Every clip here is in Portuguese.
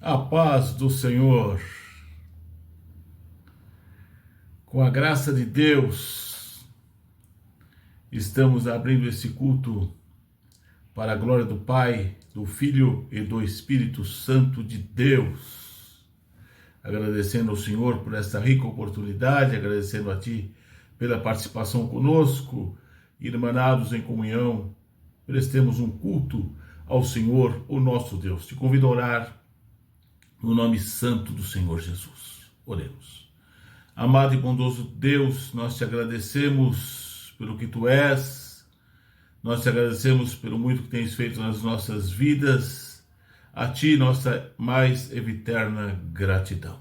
A paz do Senhor, com a graça de Deus, estamos abrindo esse culto para a glória do Pai, do Filho e do Espírito Santo de Deus. Agradecendo ao Senhor por esta rica oportunidade, agradecendo a Ti pela participação conosco, irmanados em comunhão, prestemos um culto ao Senhor, o nosso Deus. Te convido a orar no nome santo do Senhor Jesus. Oremos. Amado e bondoso Deus, nós te agradecemos pelo que Tu és, nós te agradecemos pelo muito que tens feito nas nossas vidas, a Ti nossa mais eterna gratidão.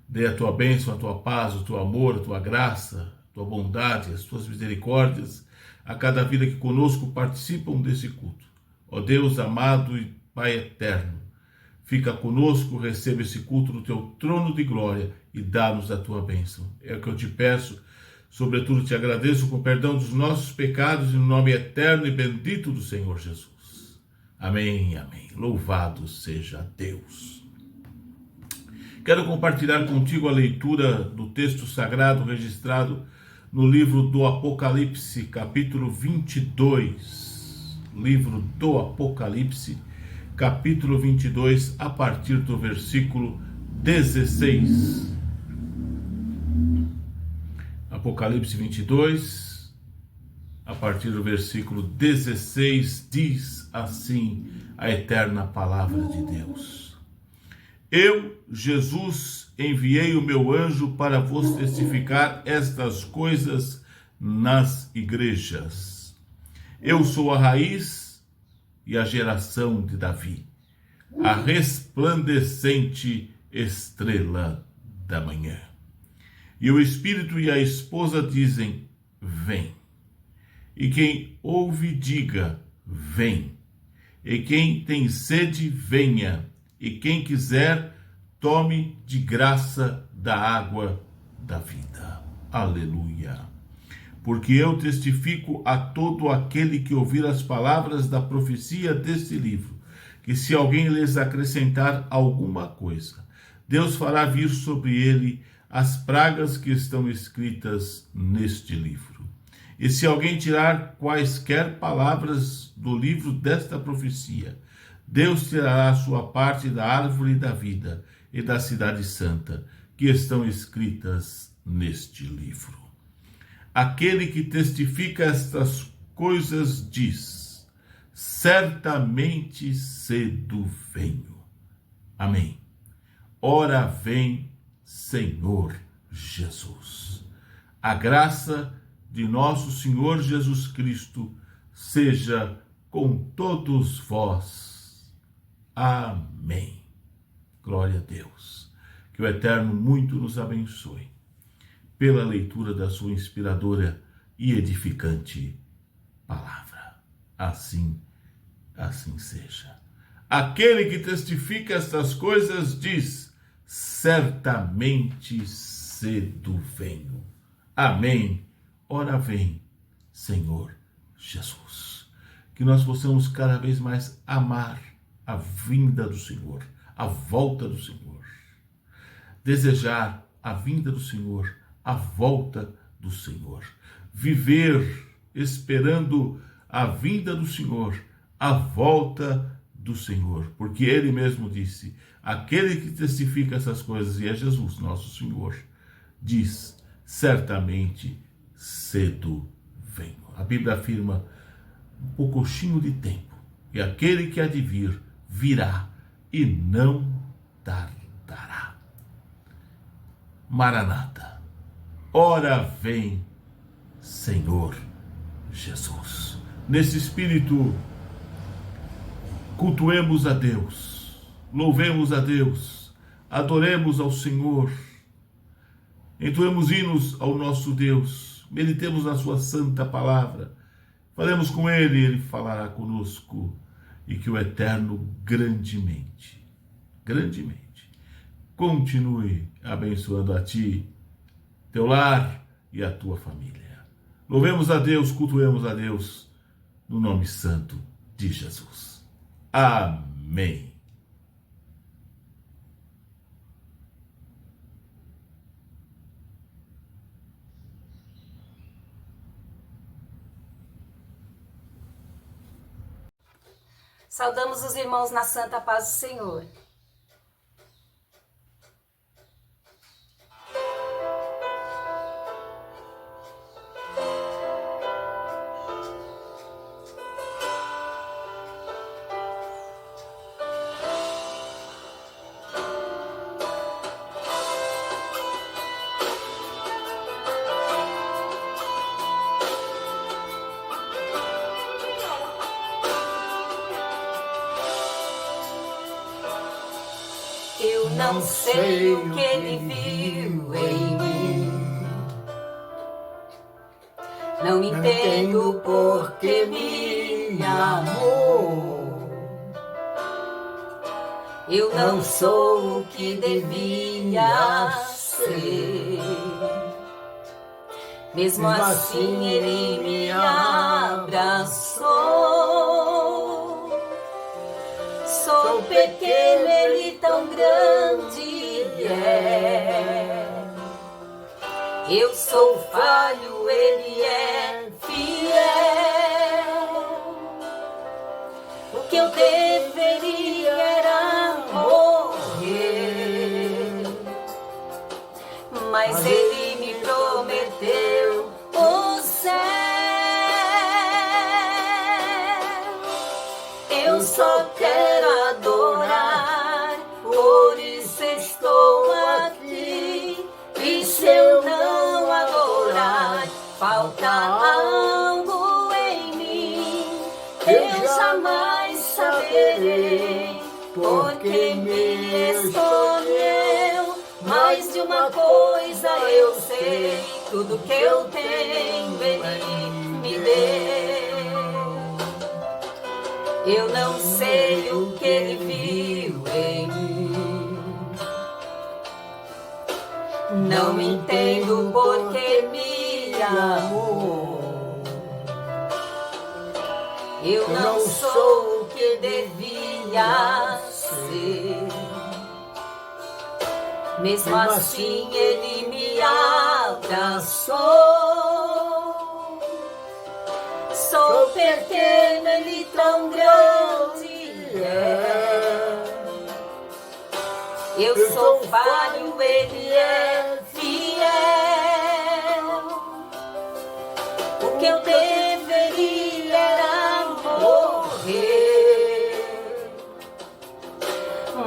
Dê a Tua bênção, a Tua paz, o Teu amor, a Tua graça, a Tua bondade, as Tuas misericórdias a cada vida que conosco participam desse culto. Ó Deus amado e Pai eterno, fica conosco, receba esse culto no Teu trono de glória e dá-nos a Tua bênção. É o que eu te peço, sobretudo te agradeço com perdão dos nossos pecados e no nome eterno e bendito do Senhor Jesus. Amém, amém. Louvado seja Deus. Quero compartilhar contigo a leitura do texto sagrado registrado no livro do Apocalipse, capítulo 22. Livro do Apocalipse, capítulo 22, a partir do versículo 16. Apocalipse 22, a partir do versículo 16, diz assim a eterna palavra de Deus. Eu, Jesus, enviei o meu anjo para vos testificar estas coisas nas igrejas. Eu sou a raiz e a geração de Davi, a resplandecente estrela da manhã. E o Espírito e a esposa dizem, vem. E quem ouve, diga, vem. E quem tem sede, venha. E quem quiser, tome de graça da água da vida. Aleluia. Porque eu testifico a todo aquele que ouvir as palavras da profecia deste livro, que se alguém lhes acrescentar alguma coisa, Deus fará vir sobre ele as pragas que estão escritas neste livro. E se alguém tirar quaisquer palavras do livro desta profecia, Deus tirará a sua parte da árvore da vida e da cidade santa, que estão escritas neste livro. Aquele que testifica estas coisas diz, certamente cedo venho. Amém. Ora vem, Senhor Jesus. A graça de nosso Senhor Jesus Cristo seja com todos vós. Amém. Glória a Deus. Que o Eterno muito nos abençoe pela leitura da sua inspiradora e edificante palavra. Assim seja. Aquele que testifica estas coisas diz, certamente cedo venho. Amém. Ora vem, Senhor Jesus. Que nós possamos cada vez mais amar a vinda do Senhor, a volta do Senhor. Desejar a vinda do Senhor, a volta do Senhor. Viver esperando a vinda do Senhor, a volta do Senhor. Porque Ele mesmo disse, aquele que testifica essas coisas, e é Jesus, nosso Senhor, diz, certamente cedo venho. A Bíblia afirma, um pouquinho de tempo, e aquele que há de vir, virá e não tardará. Maranata, ora vem, Senhor Jesus. Nesse espírito, cultuemos a Deus, louvemos a Deus, adoremos ao Senhor, entoemos hinos ao nosso Deus, meditemos na sua santa palavra, falemos com Ele falará conosco, e que o Eterno grandemente, continue abençoando a ti, teu lar e a tua família. Louvemos a Deus, cultuemos a Deus, no nome santo de Jesus. Amém. Saudamos os irmãos na santa paz do Senhor. Eu não sei o que ele viu em mim, não entendo por que me amou. Eu não sou o que devia ser, mesmo assim ele me abraçou. Sou pequeno, ele tão grande é. Eu sou falho, ele é fiel. O que eu deveria era morrer, mas ele me prometeu o céu. Eu só quero adorar, por isso estou aqui. E se eu não adorar, falta algo em mim. Eu jamais saberei, porque me escolheu. Mais de uma coisa eu sei, tudo que eu tenho ele me deu. Eu não sei o que ele viu em mim, não entendo por que me amou. Eu não sou o que devia ser, mesmo assim ele me abraçou. Sou pequeno, ele tão grande é. Eu sou falho, ele é fiel. O que eu deveria era morrer,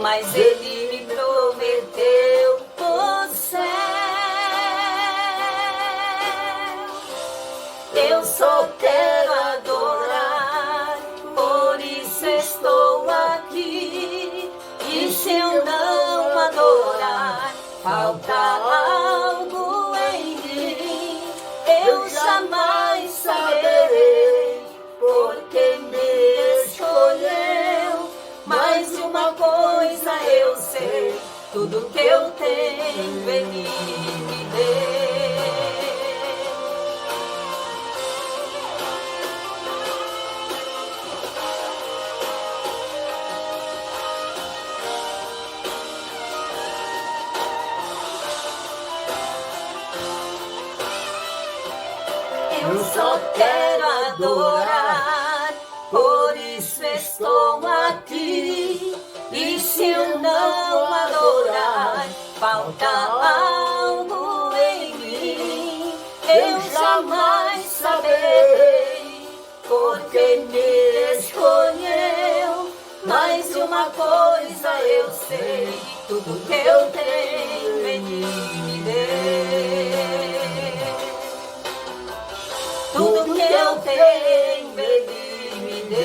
mas ele me prometeu o céu. Eu só quero adorar, por isso estou aqui. E se eu não adorar, falta algo em mim. Eu jamais saberei, porque me escolheu. Mais de uma coisa eu sei, tudo que eu tenho ele me deu. Eu só quero adorar, por isso estou aqui. E se eu não adorar, falta algo em mim. Eu jamais saberei, porque me escolheu. Mais de uma coisa eu sei, tudo que eu tenho ele me deu. Tudo que eu tenho ele me deu.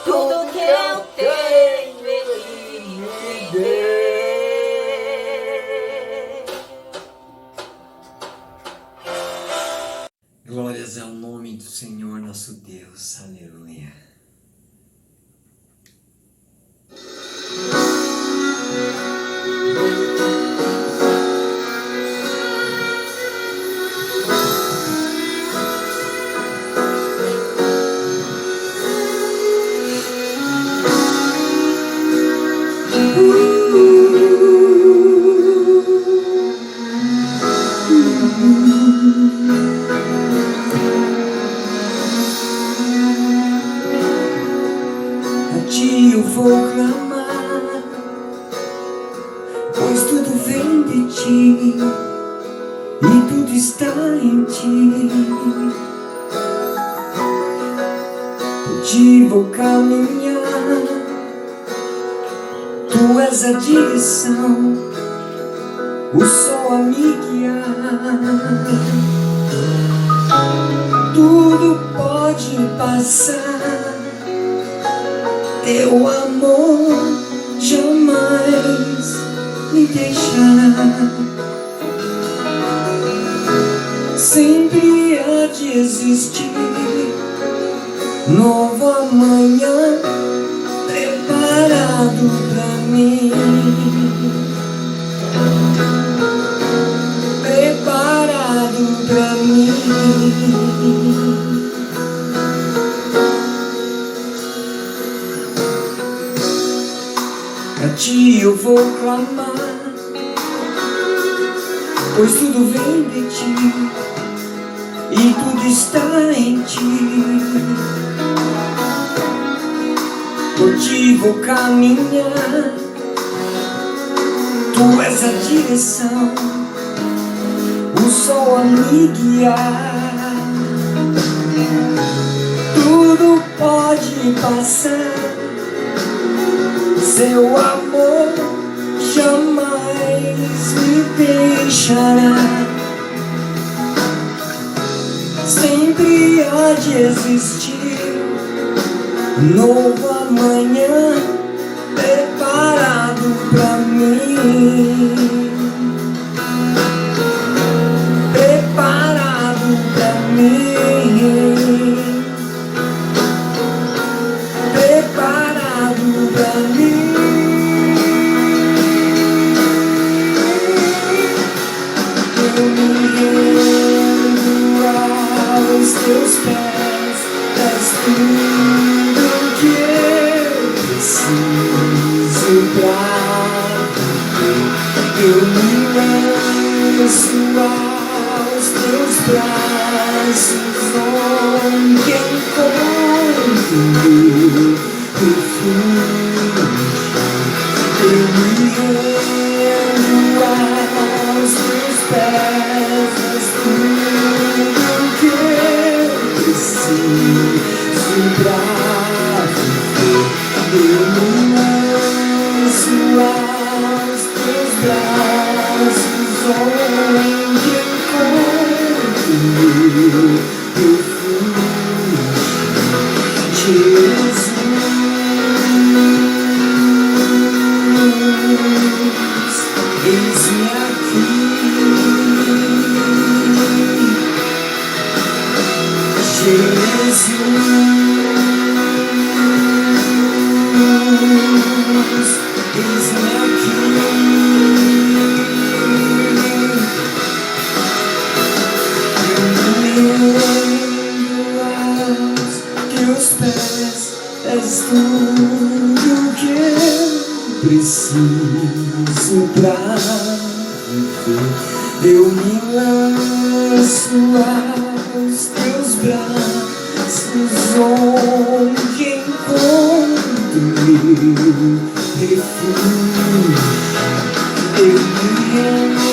Tudo que eu tenho ele me deu. Glórias ao nome do Senhor nosso Deus. Aleluia. Contigo vou caminhar, Tu és a direção, o sol a me guiar. Tudo pode passar, Teu amor jamais me deixará. Sempre há de existir nova manhã preparado pra mim, preparado pra mim. A Ti eu vou clamar, pois tudo vem de Ti e tudo está em Ti. Por Ti vou caminhar, Tu és a direção, o sol a me guiar. Tudo pode passar, Seu amor jamais me deixará. Sempre há de existir nova manhã preparado pra mim, preparado pra mim, preparado pra mim. Eu me rendo aos Teus pés, és tudo que eu preciso pra viver. Eu me lanço aos Teus braços, onde encontro meu refúgio. Eu me rendo aos Teus pés, és tudo que eu preciso pra viver. Eu me lanço aos Teus braços, onde encontro meu refúgio. Jesus, eis-me aqui. Jesus, eis-me aqui. Eu me rendo aos Teus pés, és tudo que eu preciso pra viver. Eu me lanço aos Teus braços, onde encontro meu refúgio. Eu me rendo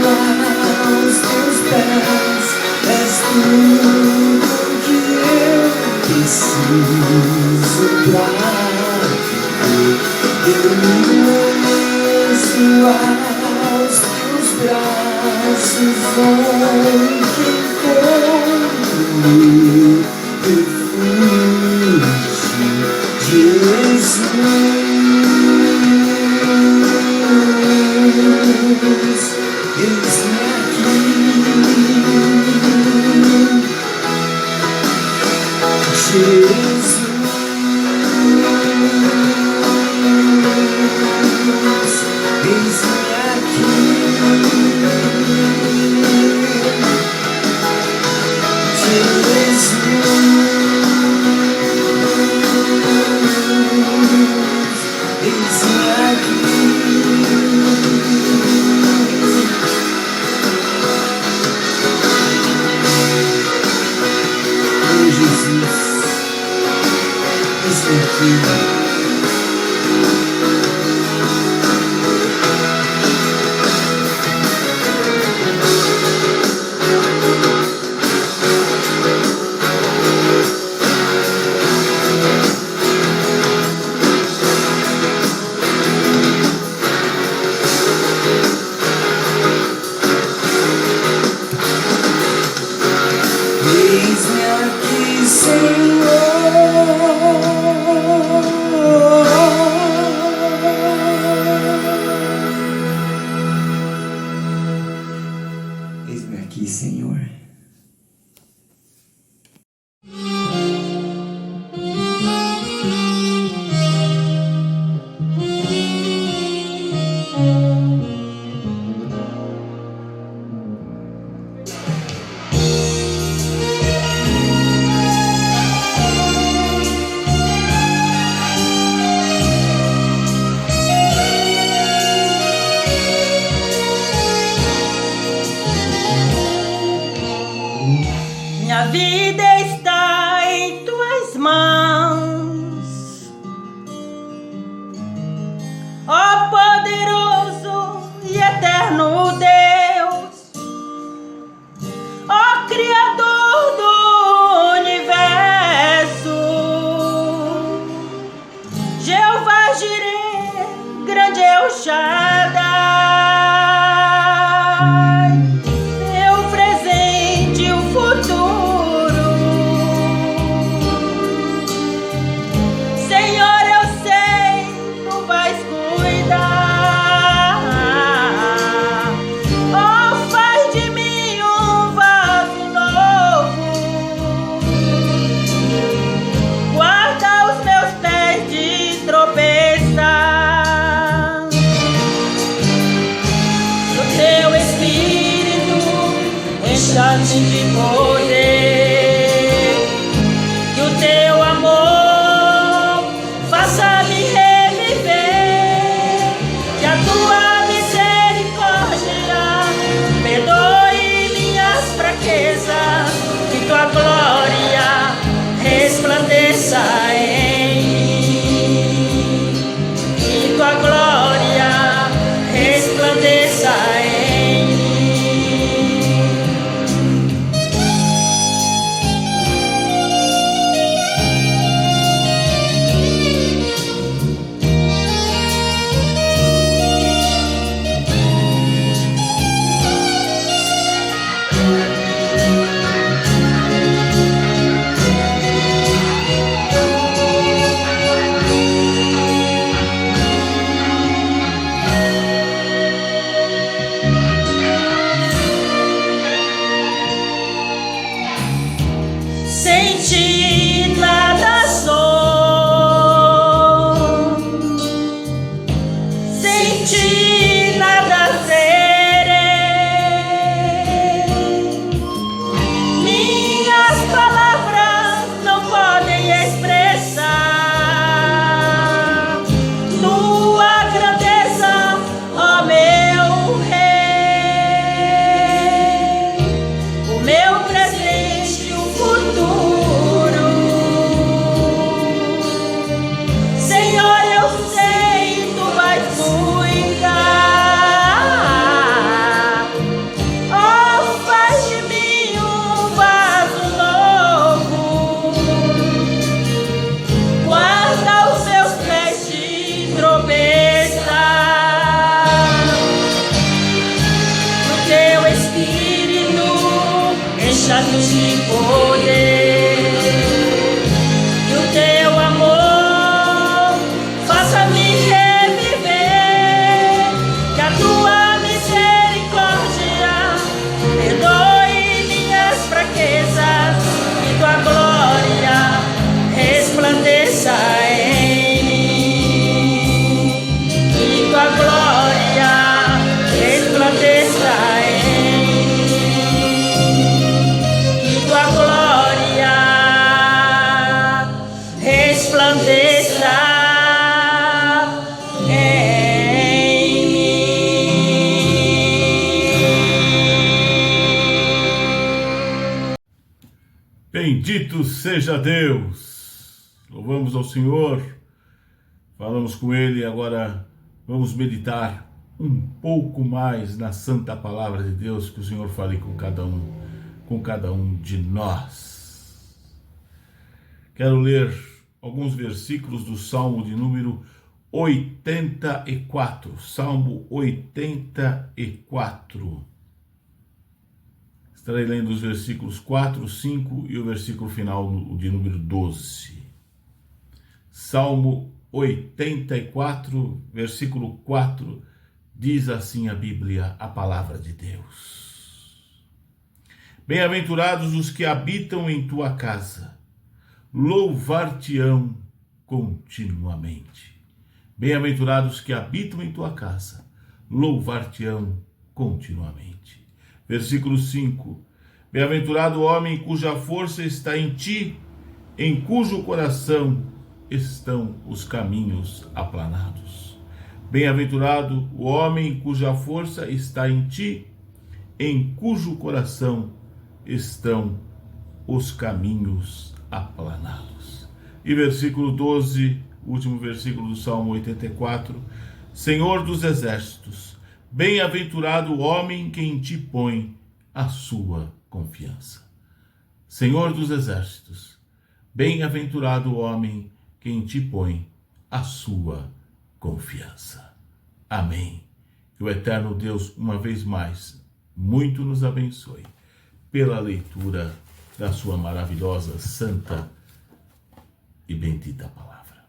aos Teus pés, és tudo que eu preciso pra viver. Eu me lanço aos Teus braços, onde encontro meu refúgio. Jesus, eis-me aqui. Jesus, eis-me aqui. Jesus, eis-me aqui. Oh Jesus, eis-me aqui. Eis-me aqui, Senhor. Eis-me aqui, Senhor. Minha vida está em tuas mãos, ó poderoso e eterno Deus, ó Criador do universo, Jeová Jireh, grande El Shaddai. Encha-me de poder, que o teu amor faça-me reviver, que a tua misericórdia perdoe minhas fraquezas, que tua glória resplandeça em mim, que tua glória resplandeça em mim. Sem ti nada sou, sem ti nada serei. Minhas palavras não podem expressar tua grandeza, ó meu Rei, o meu presente e o futuro. Senhor, eu sei, tu vais cuidar. Oh, faz de mim um vaso novo, guarda os seus pés de tropeçar. No teu espírito encha-nos de poder, que o teu amor faça-me reviver, que a tua misericórdia perdoe minhas fraquezas, que tua glória resplandeça em mim, que tua glória resplandeça em mim, que tua glória resplandeça em mim. Bendito seja Deus. Louvamos ao Senhor. Falamos com Ele, agora vamos meditar um pouco mais na santa palavra de Deus, que o Senhor fale com cada um de nós. Quero ler alguns versículos do Salmo de número 84. Salmo 84. Estarei lendo os versículos 4, 5 e o versículo final de número 12. Salmo 84, versículo 4, diz assim a Bíblia, a palavra de Deus. Bem-aventurados os que habitam em tua casa, louvar-te-ão continuamente. Bem-aventurados que habitam em tua casa, louvar-te-ão continuamente. Versículo 5. Bem-aventurado o homem cuja força está em ti, em cujo coração estão os caminhos aplanados. Bem-aventurado o homem cuja força está em ti, em cujo coração estão os caminhos aplanados. E versículo 12, último versículo do Salmo 84. Senhor dos exércitos, bem-aventurado o homem que em ti põe a sua confiança. Senhor dos exércitos, bem-aventurado o homem que em ti põe a sua confiança. Amém. Que o eterno Deus, uma vez mais, muito nos abençoe pela leitura da sua maravilhosa, santa e bendita palavra.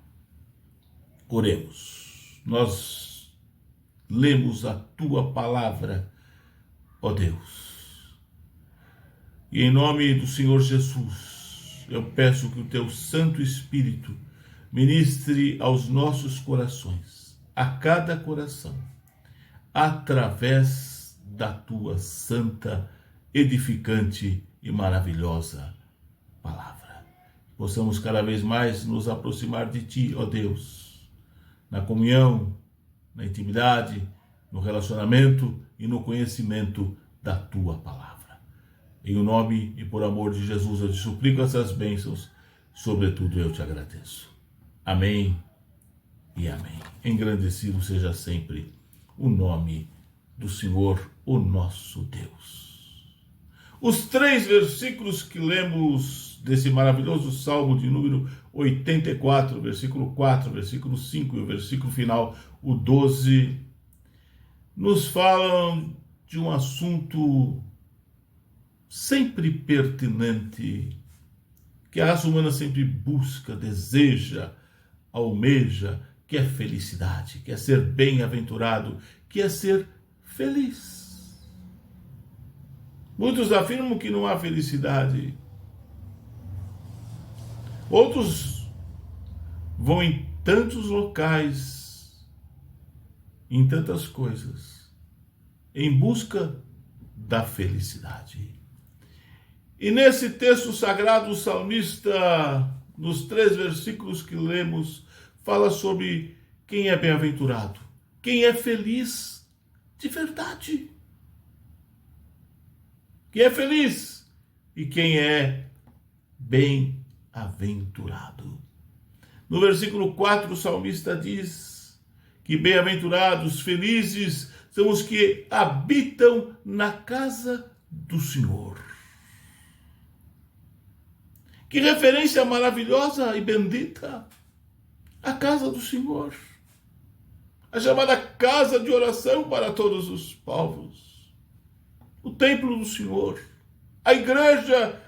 Oremos. Nós lemos a tua palavra, ó Deus. E em nome do Senhor Jesus, eu peço que o teu Santo Espírito ministre aos nossos corações, a cada coração, através da tua santa, edificante e maravilhosa palavra. Possamos cada vez mais nos aproximar de ti, ó Deus, na comunhão, na intimidade, no relacionamento e no conhecimento da tua palavra. Em o nome e por amor de Jesus eu te suplico essas bênçãos, sobretudo eu te agradeço. Amém e amém. Engrandecido seja sempre o nome do Senhor, o nosso Deus. Os 3 versículos que lemos desse maravilhoso Salmo de número 84, versículo 4, versículo 5 e o versículo final, o 12, nos falam de um assunto sempre pertinente, que a raça humana sempre busca, deseja, almeja, que é felicidade, que é ser bem-aventurado, que é ser feliz. Muitos afirmam que não há felicidade. Outros vão em tantos locais, em tantas coisas, em busca da felicidade. E nesse texto sagrado, o salmista, nos 3 versículos que lemos, fala sobre quem é bem-aventurado, quem é feliz de verdade. Quem é feliz e quem é bem-aventurado. No versículo 4, o salmista diz que bem-aventurados, felizes, são os que habitam na casa do Senhor. Que referência maravilhosa e bendita! A casa do Senhor. A chamada casa de oração para todos os povos. O templo do Senhor. A igreja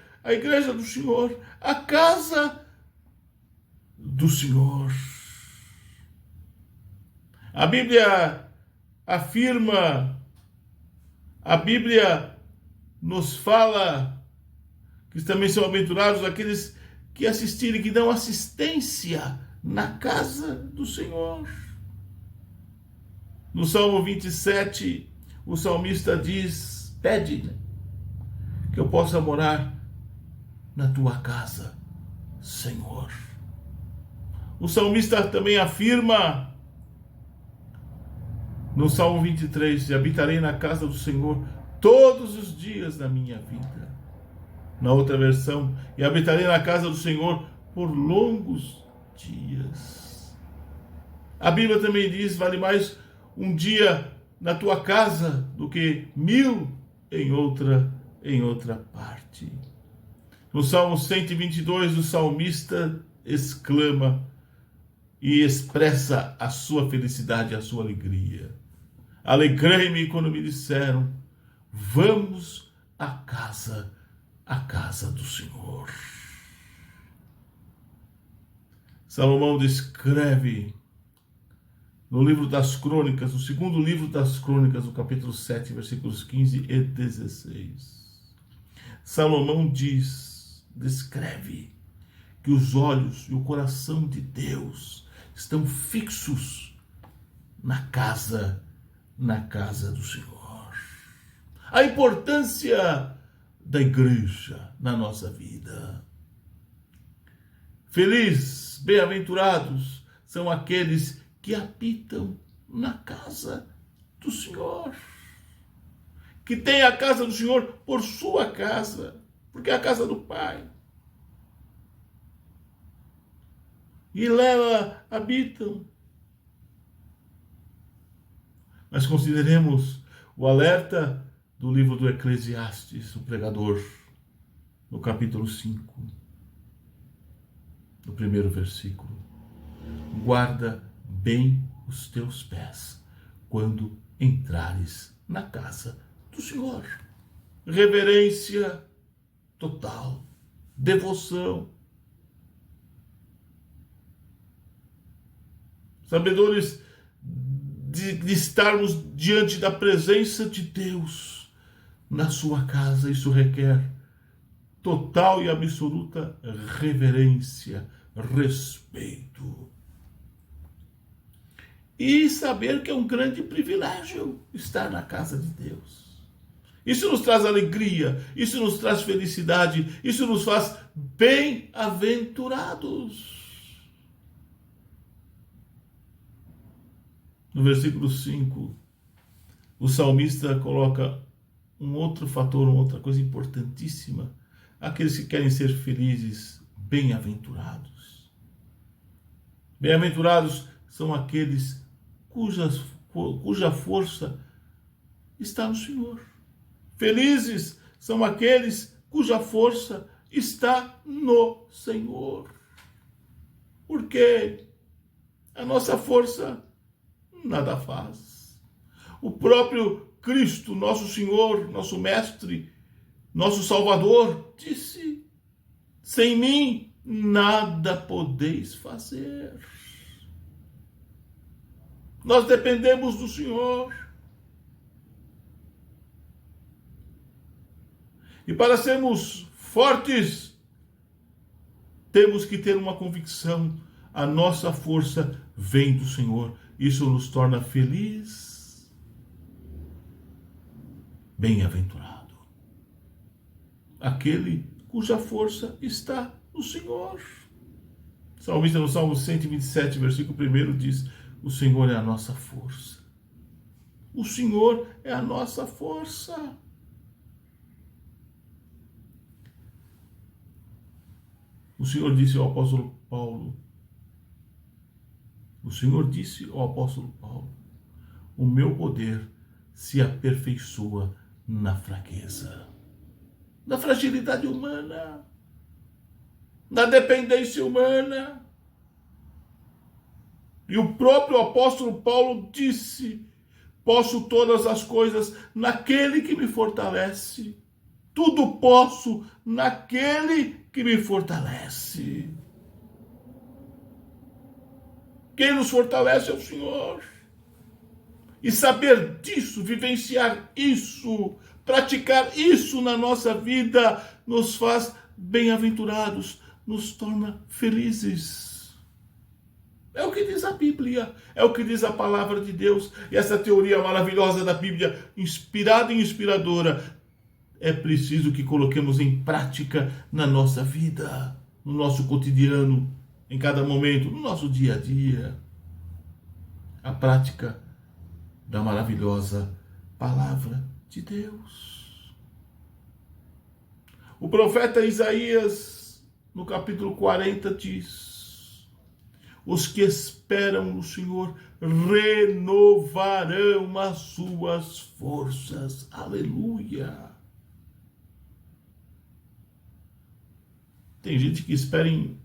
do Senhor. A casa do Senhor. A Bíblia afirma, a Bíblia nos fala que também são aventurados aqueles que assistirem, que dão assistência na casa do Senhor. No Salmo 27, o salmista diz, pede que eu possa morar na tua casa, Senhor. O salmista também afirma, no Salmo 23, habitarei na casa do Senhor todos os dias da minha vida. Na outra versão, e habitarei na casa do Senhor por longos dias. A Bíblia também diz, vale mais um dia na tua casa do que 1000 em outra parte. No Salmo 122, o salmista exclama e expressa a sua felicidade, a sua alegria. Alegrei-me quando me disseram, vamos a casa do Senhor. Salomão descreve no livro das Crônicas, no segundo livro das Crônicas, no capítulo 7, versículos 15 e 16. Salomão descreve que os olhos e o coração de Deus estão fixos na casa do Senhor. A importância da igreja na nossa vida. Felizes, bem-aventurados são aqueles que habitam na casa do Senhor. Que tem a casa do Senhor por sua casa, porque é a casa do Pai. E nela habitam. Mas consideremos o alerta do livro do Eclesiastes, o pregador, no capítulo 5, no primeiro versículo. Guarda bem os teus pés quando entrares na casa do Senhor. Reverência total, devoção. Sabedores de estarmos diante da presença de Deus na sua casa, isso requer total e absoluta reverência, respeito. E saber que é um grande privilégio estar na casa de Deus. Isso nos traz alegria, isso nos traz felicidade, isso nos faz bem-aventurados. No versículo 5, o salmista coloca um outro fator, uma outra coisa importantíssima. Aqueles que querem ser felizes, bem-aventurados. Bem-aventurados são aqueles cuja força está no Senhor. Felizes são aqueles cuja força está no Senhor. Porque a nossa força nada faz. O próprio Cristo, nosso Senhor, nosso Mestre, nosso Salvador, disse: sem mim nada podeis fazer. Nós dependemos do Senhor. E para sermos fortes, temos que ter uma convicção: a nossa força vem do Senhor. Isso nos torna feliz, bem-aventurado. Aquele cuja força está no Senhor. O salmista no Salmo 127, versículo 1 diz: o Senhor é a nossa força. O Senhor é a nossa força. O Senhor disse ao apóstolo Paulo, o meu poder se aperfeiçoa na fraqueza, na fragilidade humana, na dependência humana. E o próprio apóstolo Paulo disse: posso todas as coisas naquele que me fortalece. Tudo posso naquele que me fortalece. Quem nos fortalece é o Senhor. E saber disso, vivenciar isso, praticar isso na nossa vida, nos faz bem-aventurados, nos torna felizes. É o que diz a Bíblia, é o que diz a palavra de Deus. E essa teoria maravilhosa da Bíblia, inspirada e inspiradora, é preciso que coloquemos em prática na nossa vida, no nosso cotidiano, em cada momento, no nosso dia a dia. A prática da maravilhosa palavra de Deus. O profeta Isaías, no capítulo 40, diz: os que esperam no Senhor renovarão as suas forças. Aleluia! Tem gente que espera em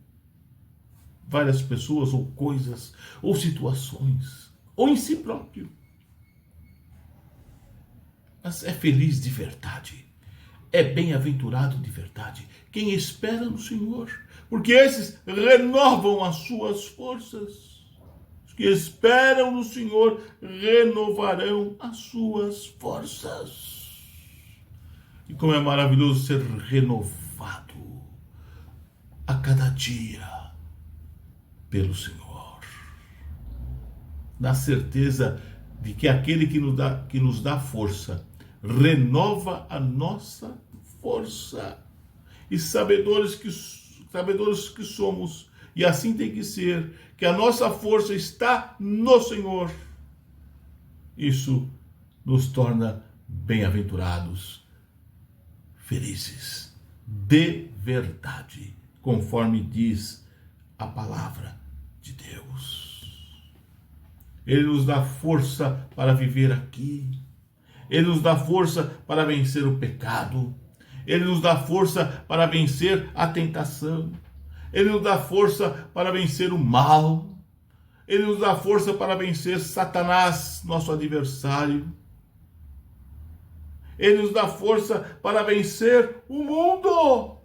várias pessoas, ou coisas, ou situações, ou em si próprio. Mas é feliz de verdade. é bem-aventurado de verdade quem espera no Senhor, porque esses renovam as suas forças. Os que esperam no Senhor renovarão as suas forças. E como é maravilhoso ser renovado a cada dia pelo Senhor, na certeza de que aquele que nos dá força renova a nossa força. E sabedores que somos, e assim tem que ser, que a nossa força está no Senhor. Isso nos torna bem-aventurados, felizes, de verdade, conforme diz a palavra de Deus. Ele nos dá força para viver aqui. Ele nos dá força para vencer o pecado. Ele nos dá força para vencer a tentação. Ele nos dá força para vencer o mal. Ele nos dá força para vencer Satanás, nosso adversário. Ele nos dá força para vencer o mundo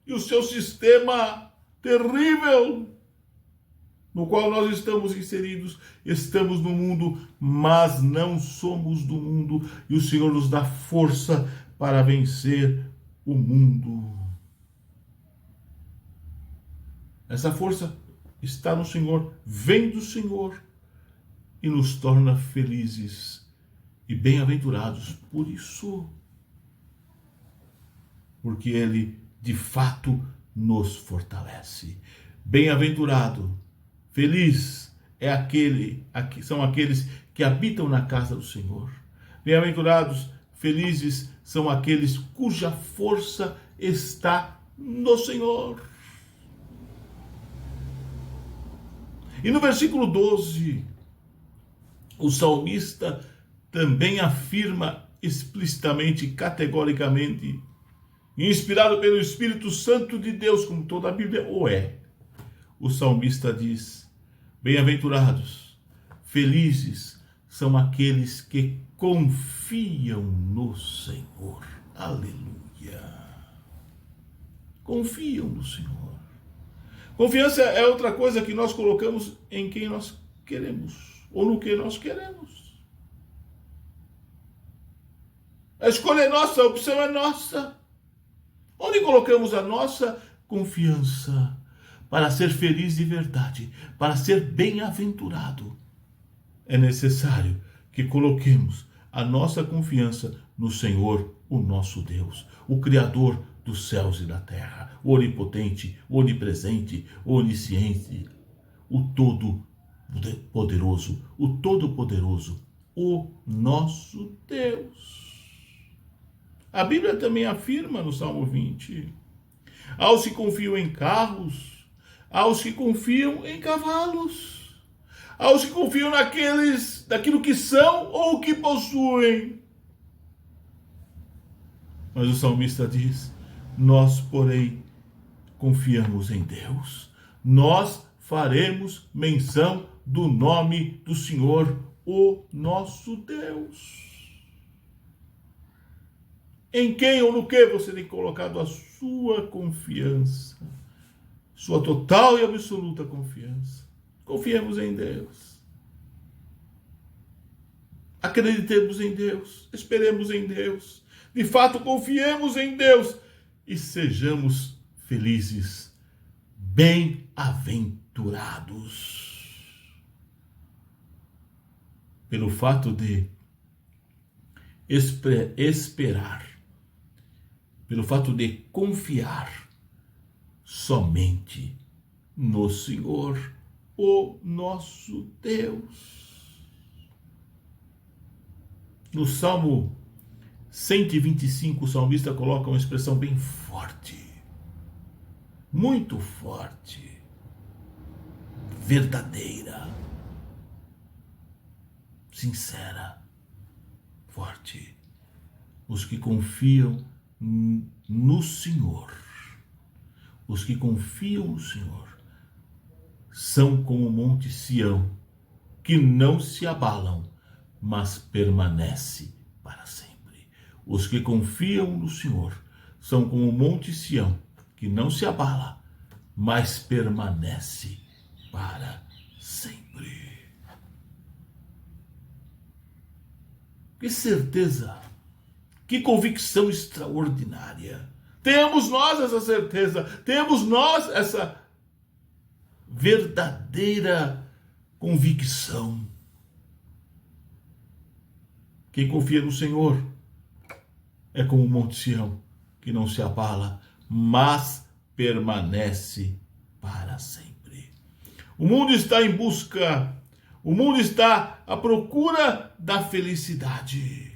e o seu sistema terrível no qual nós estamos inseridos. Estamos no mundo, mas não somos do mundo. E o Senhor nos dá força para vencer o mundo. Essa força está no Senhor, vem do Senhor e nos torna felizes e bem-aventurados por isso. Porque Ele, de fato, nos fortalece. Bem-aventurado, feliz são aqueles que habitam na casa do Senhor. Bem-aventurados, felizes são aqueles cuja força está no Senhor. E no versículo 12, o salmista também afirma explicitamente, categoricamente, inspirado pelo Espírito Santo de Deus, como toda a Bíblia o é. O salmista diz: bem-aventurados, felizes são aqueles que confiam no Senhor. Aleluia. Confiam no Senhor. Confiança é outra coisa que nós colocamos em quem nós queremos, ou no que nós queremos. A escolha é nossa, a opção é nossa. Onde colocamos a nossa confiança para ser feliz de verdade, para ser bem-aventurado? É necessário que coloquemos a nossa confiança no Senhor, o nosso Deus, o Criador dos céus e da terra, o onipotente, o onipresente, o onisciente, o todo-poderoso, o nosso Deus. A Bíblia também afirma no Salmo 20: aos que confiam em carros, aos que confiam em cavalos, aos que confiam daquilo que são ou que possuem. Mas o salmista diz: nós, porém, confiamos em Deus. Nós faremos menção do nome do Senhor, o nosso Deus. Em quem ou no que você tem colocado a sua confiança? Sua total e absoluta confiança. Confiemos em Deus. Acreditemos em Deus. Esperemos em Deus. De fato, confiemos em Deus e sejamos felizes, bem-aventurados. Pelo fato de esperar, pelo fato de confiar somente no Senhor, o nosso Deus. No Salmo 125, o salmista coloca uma expressão bem forte, muito forte, verdadeira, sincera, forte. Os que confiam no Senhor, os que confiam no Senhor, são como o monte Sião, que não se abalam, mas permanece para sempre. Os que confiam no Senhor são como o monte Sião, que não se abala, mas permanece para sempre. Que certeza, que convicção extraordinária. Temos nós essa certeza, temos nós essa verdadeira convicção. Quem confia no Senhor é como o monte Sião, que não se abala, mas permanece para sempre. O mundo está em busca, o mundo está à procura da felicidade.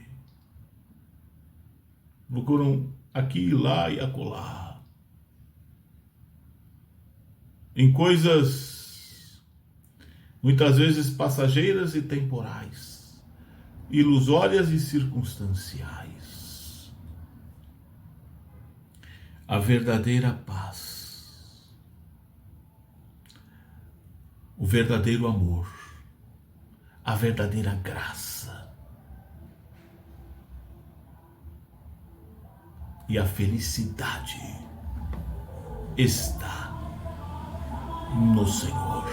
Procuram aqui, lá e acolá, em coisas muitas vezes passageiras e temporais, ilusórias e circunstanciais. A verdadeira paz, o verdadeiro amor, a verdadeira graça e a felicidade está no Senhor.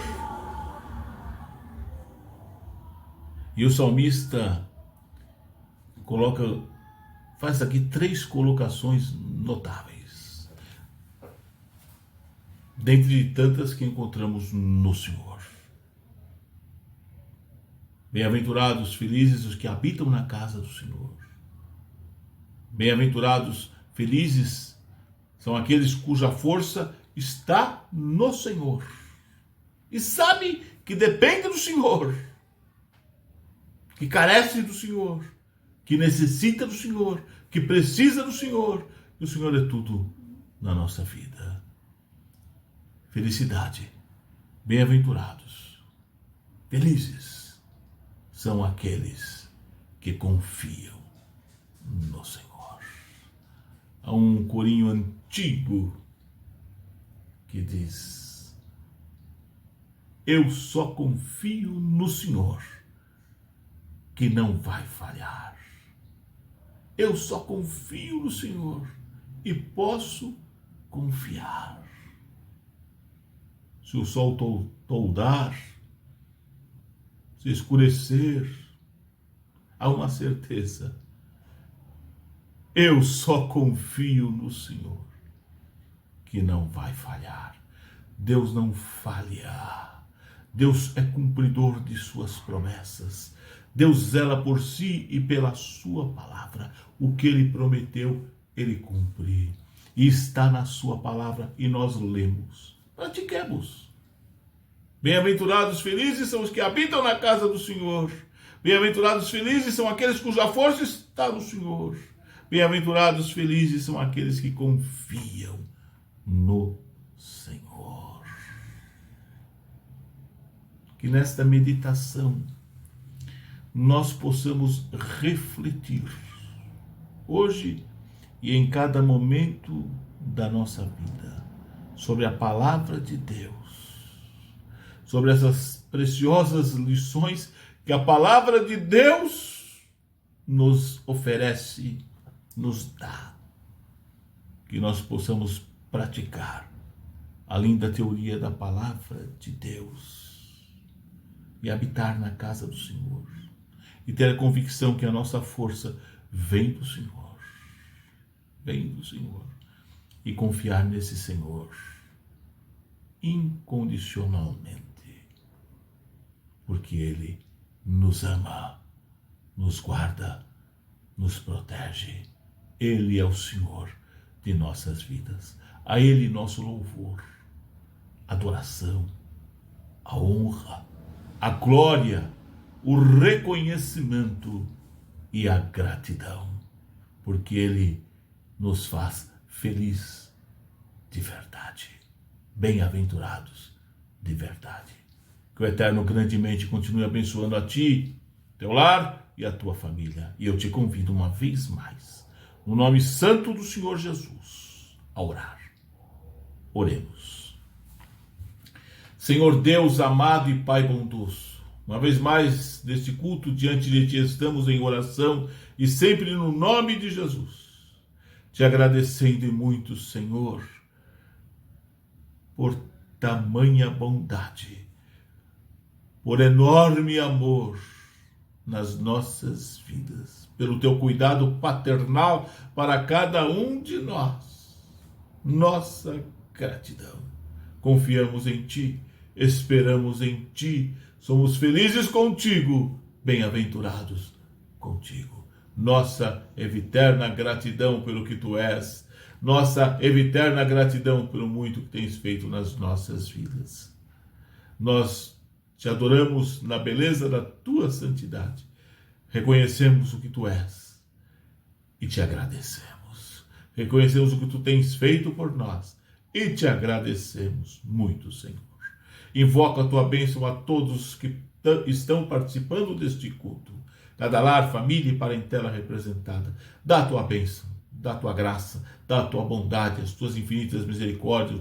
E o salmista faz aqui 3 colocações notáveis, dentre de tantas que encontramos no Senhor. Bem-aventurados, felizes os que habitam na casa do Senhor. Bem-aventurados, felizes são aqueles cuja força está no Senhor e sabe que depende do Senhor, que carece do Senhor, que necessita do Senhor, que precisa do Senhor, e o Senhor é tudo na nossa vida. Felicidade, bem-aventurados, felizes são aqueles que confiam no Senhor. Há um corinho antigo que diz: eu só confio no Senhor, que não vai falhar. Eu só confio no Senhor e posso confiar. Se o sol toldar, se escurecer, há uma certeza: eu só confio no Senhor, que não vai falhar. Deus não falha. Deus é cumpridor de suas promessas. Deus zela por si e pela sua palavra. O que ele prometeu, ele cumpre. E está na sua palavra e nós lemos. Pratiquemos. Bem-aventurados, felizes são os que habitam na casa do Senhor. Bem-aventurados, felizes são aqueles cuja força está no Senhor. Bem-aventurados, felizes são aqueles que confiam no Senhor. Que nesta meditação nós possamos refletir hoje e em cada momento da nossa vida sobre a palavra de Deus, sobre essas preciosas lições que a palavra de Deus nos oferece, nos dá, que nós possamos praticar a linda teoria da palavra de Deus e habitar na casa do Senhor e ter a convicção que a nossa força vem do Senhor, e confiar nesse Senhor incondicionalmente, porque Ele nos ama, nos guarda, nos protege. Ele é o Senhor de nossas vidas. A Ele nosso louvor, adoração, a honra, a glória, o reconhecimento e a gratidão, porque Ele nos faz feliz de verdade, bem-aventurados de verdade. Que o Eterno grandemente continue abençoando a ti, teu lar e a tua família. E eu te convido uma vez mais, no nome santo do Senhor Jesus, a orar. Oremos. Senhor Deus amado e Pai bondoso, Uma vez mais, neste culto, diante de Ti estamos em oração e sempre no nome de Jesus, te agradecendo muito, Senhor, por tamanha bondade, por enorme amor nas nossas vidas, pelo Teu cuidado paternal para cada um de nós. Nossa gratidão. Confiamos em Ti, esperamos em Ti, somos felizes contigo, bem-aventurados contigo. Nossa eterna gratidão pelo que Tu és, nossa eterna gratidão pelo muito que Tens feito nas nossas vidas. Nós Te adoramos na beleza da Tua santidade, reconhecemos o que Tu és e Te agradecemos. Reconhecemos o que Tu tens feito por nós e Te agradecemos muito, Senhor. Invoco a Tua bênção a todos que estão participando deste culto, cada lar, família e parentela representada. Dá a Tua bênção, dá a Tua graça, dá a Tua bondade, as Tuas infinitas misericórdias,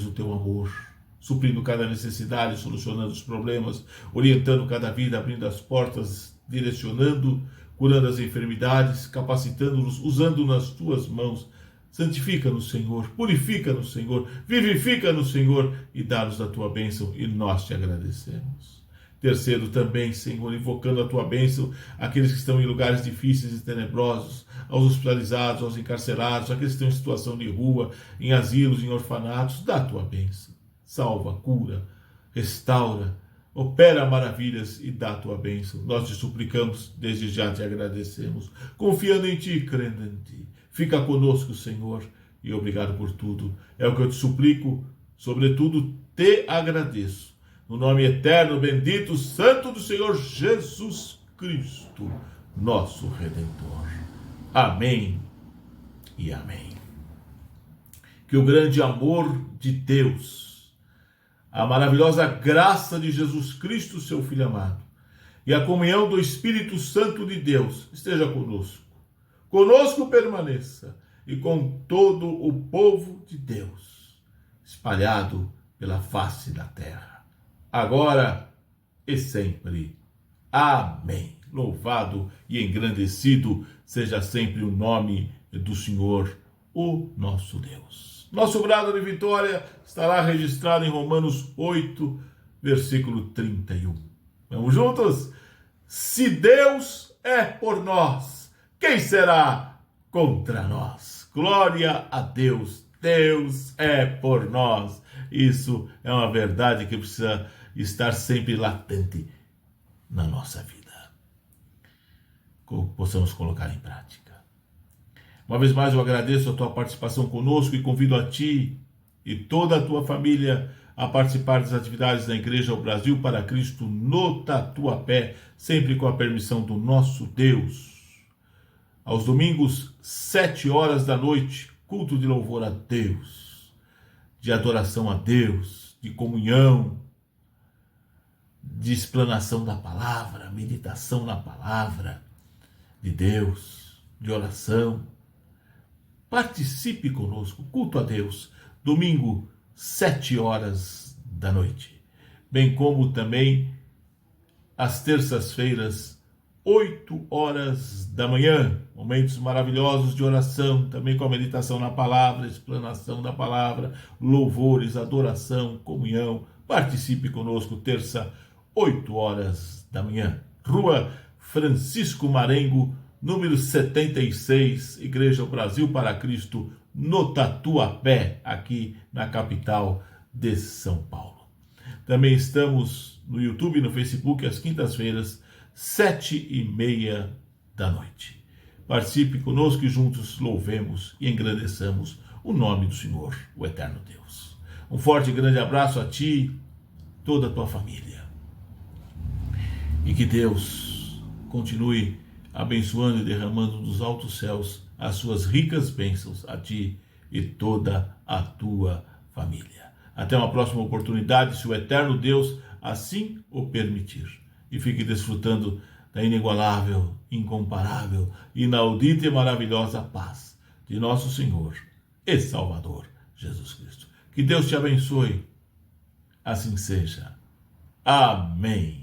o Teu amor, suprindo cada necessidade, solucionando os problemas, orientando cada vida, abrindo as portas, direcionando, curando as enfermidades, capacitando-nos, usando nas Tuas mãos. Santifica-nos, Senhor, purifica-nos, Senhor, vivifica-nos, Senhor, e dá-nos a Tua bênção, e nós Te agradecemos. Terceiro também, Senhor, invocando a Tua bênção, aqueles que estão em lugares difíceis e tenebrosos, aos hospitalizados, aos encarcerados, aqueles que estão em situação de rua, em asilos, em orfanatos, dá a Tua bênção. Salva, cura, restaura, opera maravilhas e dá a Tua bênção. Nós Te suplicamos, desde já Te agradecemos, confiando em Ti, crendo em Ti. Fica conosco, Senhor, e obrigado por tudo. É o que eu Te suplico, sobretudo Te agradeço. No nome eterno, bendito, santo do Senhor Jesus Cristo, nosso Redentor. Amém e amém. Que o grande amor de Deus, a maravilhosa graça de Jesus Cristo, seu Filho amado, e a comunhão do Espírito Santo de Deus esteja conosco. Conosco permaneça e com todo o povo de Deus, espalhado pela face da terra, agora e sempre. Amém. Louvado e engrandecido seja sempre o nome do Senhor, o nosso Deus. Nosso brado de vitória estará registrado em Romanos 8, versículo 31. Vamos juntos? Se Deus é por nós, quem será contra nós? Glória a Deus. Deus é por nós. Isso é uma verdade que precisa estar sempre latente na nossa vida. Possamos colocar em prática. Uma vez mais eu agradeço a tua participação conosco e convido a ti e toda a tua família a participar das atividades da Igreja ao Brasil para Cristo no Tatuapé, sempre com a permissão do nosso Deus. Aos domingos, 7 horas da noite, culto de louvor a Deus, de adoração a Deus, de comunhão, de explanação da palavra, meditação na palavra de Deus, de oração. Participe conosco, culto a Deus, domingo, 7 horas da noite, bem como também às terças-feiras, 8 horas da manhã, momentos maravilhosos de oração, também com a meditação na palavra, explanação da palavra, louvores, adoração, comunhão. Participe conosco, terça, 8 horas da manhã. Rua Francisco Marengo, número 76, Igreja Brasil para Cristo, no Tatuapé, aqui na capital de São Paulo. Também estamos no YouTube e no Facebook às quintas-feiras, 7h30 da noite. Participe conosco e juntos louvemos e engrandeçamos o nome do Senhor, o eterno Deus. Um forte e grande abraço a ti, toda a tua família. E que Deus continue abençoando e derramando dos altos céus as suas ricas bênçãos a ti e toda a tua família. Até uma próxima oportunidade, se o eterno Deus assim o permitir. E fique desfrutando da inigualável, incomparável, inaudita e maravilhosa paz de nosso Senhor e Salvador Jesus Cristo. Que Deus te abençoe. Assim seja. Amém.